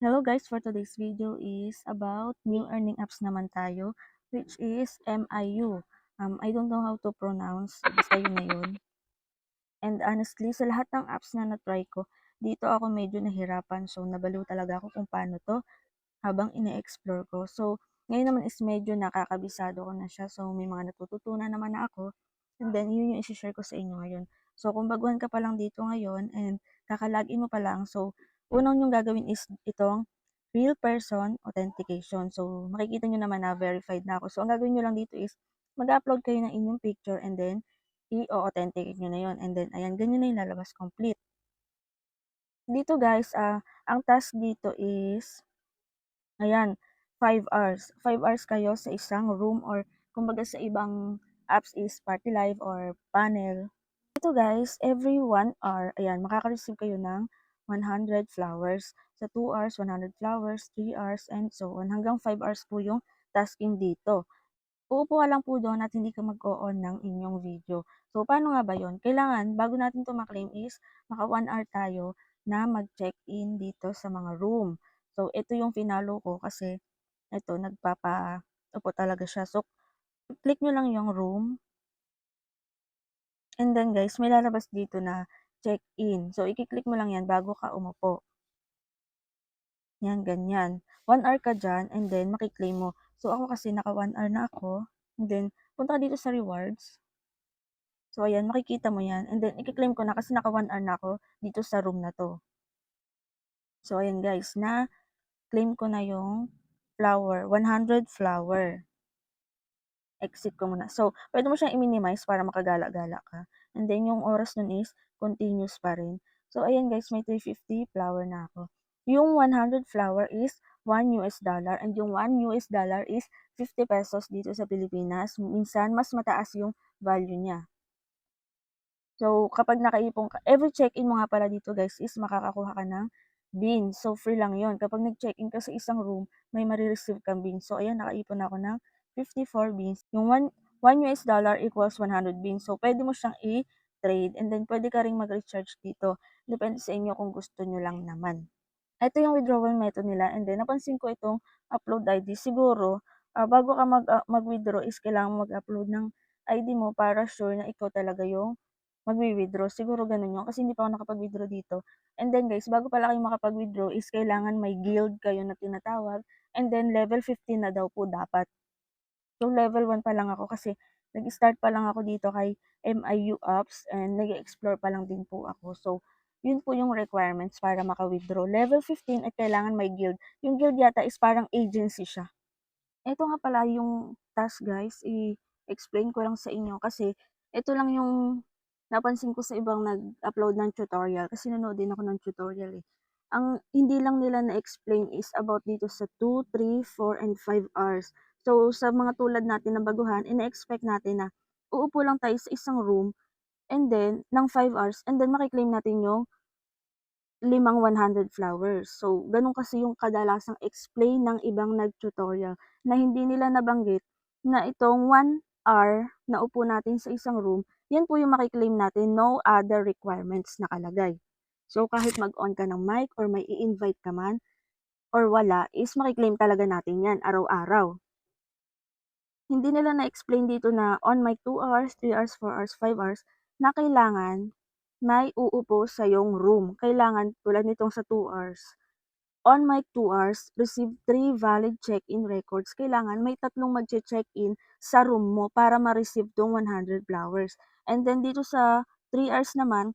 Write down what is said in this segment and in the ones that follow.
Hello guys, for today's video is about new earning apps naman tayo, which is MIU. I don't know how to pronounce, basta yun na yun. And honestly, sa lahat ng apps na na-try ko, dito ako medyo nahirapan. So, nabaliw talaga ako kung paano to habang ine-explore ko. So, ngayon naman is medyo nakakabisado ko na siya. So, may mga natututunan naman na ako. And then, yun yung isi-share ko sa inyo ngayon. So, kung baguhan ka pa lang dito ngayon and kakalagin mo pa lang, so, unang yung gagawin is itong real person authentication. So, makikita nyo naman na verified na ako. So, ang gagawin nyo lang dito is mag-upload kayo ng inyong picture and then i-authenticate nyo na yun. And then, ayan, ganyan na yung lalabas complete. Dito guys, ang task dito is ayan, 5 hours. 5 hours kayo sa isang room or kumbaga sa ibang apps is party live or panel. Ito guys, every 1 hour, ayan, makaka-receive kayo ng 100 flowers. Sa 2 hours, 100 flowers, 3 hours, and so on. Hanggang 5 hours po yung tasking dito. Uupo ka lang po doon at hindi ka mag-o-on ng inyong video. So, paano nga ba yun? Kailangan, bago natin ito maklaim is, maka 1 hour tayo na mag-check-in dito sa mga room. So, ito yung finalo ko kasi ito, nagpapa-upo talaga siya. So, click nyo lang yung room. And then guys, may lalabas dito na check-in. So, i-click mo lang yan bago ka umupo. Yan, ganyan. 1 hour ka dyan and then makiklaim mo. So, ako kasi naka 1 hour na ako. And then, punta ka dito sa rewards. So, ayan, makikita mo yan. And then, i-claim ko na kasi naka 1 hour na ako dito sa room na to. So, ayan guys, na-claim ko na yung flower, 100 flower. Exit ko muna. So, pwede mo siyang i-minimize para makagala-gala ka. And then, yung oras nun is continuous pa rin. So, ayan guys, may 350 flower na ako. Yung 100 flower is $1 and yung $1 is 50 pesos dito sa Pilipinas. Minsan, mas mataas yung value niya. So, kapag nakaipon ka, every check-in mo nga pala dito guys is makakakuha ka ng beans. So, free lang yon. Kapag nag-check-in ka sa isang room, may marireceive kang beans. So, ayan, nakaipon ako ng 54 beans. Yung $1 equals 100 beans. So, pwede mo siyang i-trade and then pwede ka ring mag-recharge dito. Depende sa inyo kung gusto nyo lang naman. Ito yung withdrawal method nila and then napansin ko itong upload ID. Siguro, bago ka mag-withdraw is kailangan mag-upload ng ID mo para sure na ikaw talaga yung magwi-withdraw. Siguro ganun yun kasi hindi pa ako nakapag-withdraw dito. And then guys, bago pala kayo makapag-withdraw is kailangan may guild kayo na tinatawag and then level 15 na daw po dapat. So level 1 pa lang ako kasi nag-start pa lang ako dito kay MIU apps and nag-explore pa lang din po ako. So yun po yung requirements para maka-withdraw. Level 15 ay kailangan may guild. Yung guild yata is parang agency siya. Ito nga pala yung task guys, i-explain ko lang sa inyo kasi ito lang yung napansin ko sa ibang nag-upload ng tutorial kasi nanood din ako ng tutorial eh. Ang hindi lang nila na-explain is about dito sa 2, 3, 4, and 5 hours. So, sa mga tulad natin na baguhan, ina-expect natin na uupo lang tayo sa isang room and then, ng 5 hours, and then makiklaim natin yung 100 flowers. So, ganun kasi yung kadalasang explain ng ibang nag-tutorial na hindi nila nabanggit na itong 1 hour na upo natin sa isang room, yan po yung makiklaim natin, no other requirements nakalagay. So, kahit mag-on ka ng mic or may i-invite ka man or wala, is makiklaim talaga natin yan araw-araw. Hindi nila na-explain dito na on mic 2 hours, 3 hours, 4 hours, 5 hours na kailangan may uupo sa iyong room. Kailangan tulad nitong sa 2 hours. On mic 2 hours, receive 3 valid check-in records. Kailangan may tatlong magche-check-in sa room mo para ma-receive tong 100 flowers. And then dito sa 3 hours naman,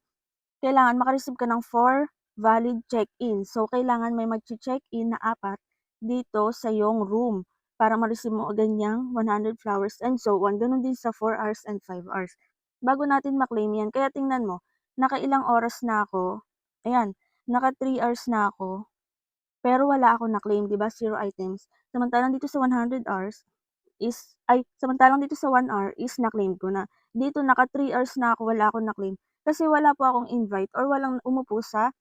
kailangan maka-receive ka ng 4 valid check-in. So, kailangan may magche-check-in na 4 dito sa iyong room para ma-receive mo agad yang 100 flowers and so on. Ganun din sa 4 hours and 5 hours. Bago natin maklaim yan, kaya tingnan mo, nakailang oras na ako, ayan, naka 3 hours na ako, pero wala akong na-claim, 'di ba, 0 items. Samantalang dito sa 100 hours samantalang dito sa 1 hour is na-claim ko na. Dito naka 3 hours na ako, wala akong na-claim kasi wala po akong invite or walang umupo sa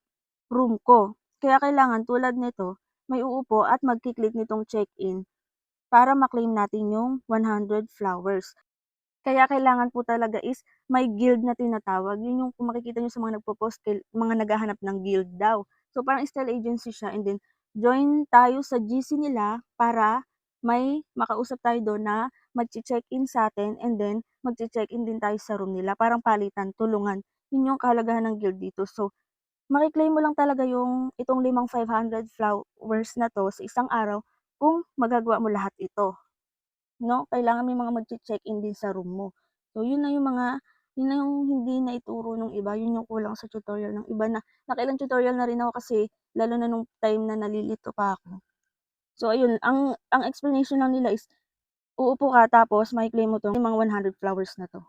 room ko. Kaya kailangan tulad nito, may uupo at magki-click nitong check-in para ma-claim natin yung 100 flowers. Kaya kailangan po talaga is may guild na tinatawag. Yun yung kung makikita niyo sa mga nagpo-post mga naghahanap ng guild daw. So, parang style agency siya and then join tayo sa GC nila para may makausap tayo do'n na magche-check-in sa'tin and then magche-check-in din tayo sa room nila, parang palitan, tulungan. 'Yun yung kahalagahan ng guild dito. So, maki-claim mo lang talaga yung itong limang 500 flowers na 'to sa isang araw kung magagawa mo lahat ito, 'no? Kailangan may mga magche-check-in din sa room mo. So, 'yun na yung hindi naituro nung iba, 'yun yung kulang sa tutorial ng iba na nakailang tutorial na rin ako kasi lalo na nung time na nalilito pa ako. So ayun, ang explanation lang nila is uupo ka tapos maki-claim mo 'tong limang 100 flowers na 'to.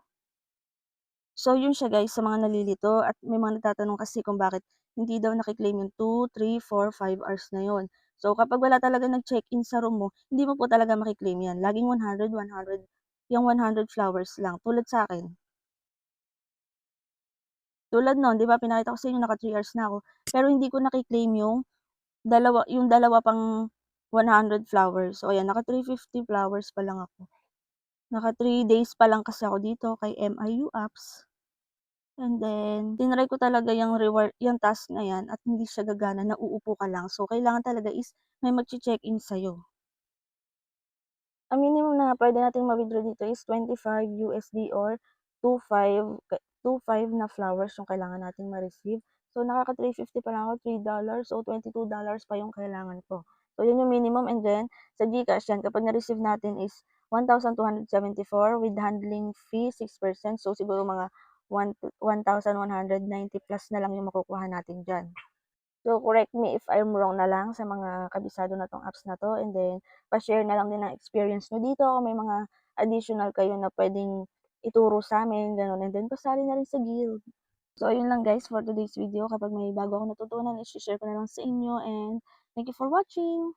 So yun siya guys sa mga nalilito at may mga nagtatanong kasi kung bakit hindi daw naki-claim yung 2, 3, 4, 5 hours na yun. So kapag wala talagang nag-check-in sa room mo, hindi mo po talaga maki-claim yan. Laging 100, 100, yung 100 flowers lang tulad sa'kin. Tulad nun 'di ba pinakita ko sa inyo naka 3 hours na ako, pero hindi ko naki-claim yung dalawa pang 100 flowers. So ayan, naka 350 flowers pa lang ako. Naka 3 days pa lang kasi ako dito kay MIU Apps. And then, tinry ko talaga yung task na yan at hindi siya gagana na uupo ka lang. So, kailangan talaga is may magche-check-in sa'yo. Ang minimum na puwede nating ma-withdraw dito is $25 or 2.5 na flowers yung kailangan nating ma-receive. So, nakaka-350 pa lang ako, $3 so $22 pa yung kailangan ko. So, yun yung minimum and then sa GCash yan kapag na-receive natin is 1,274 with handling fee 6%. So, siguro mga 1,190 plus na lang yung makukuha natin diyan. So, correct me if I'm wrong na lang sa mga kabisado na 'tong apps na 'to and then pa-share na lang din ng experience niyo dito kung may mga additional kayo na puwedeng ituro sa'min gano'n and then pasali na rin sa guild. So, ayun lang guys for today's video kapag may bago akong natutunan i share ko na lang sa inyo and thank you for watching.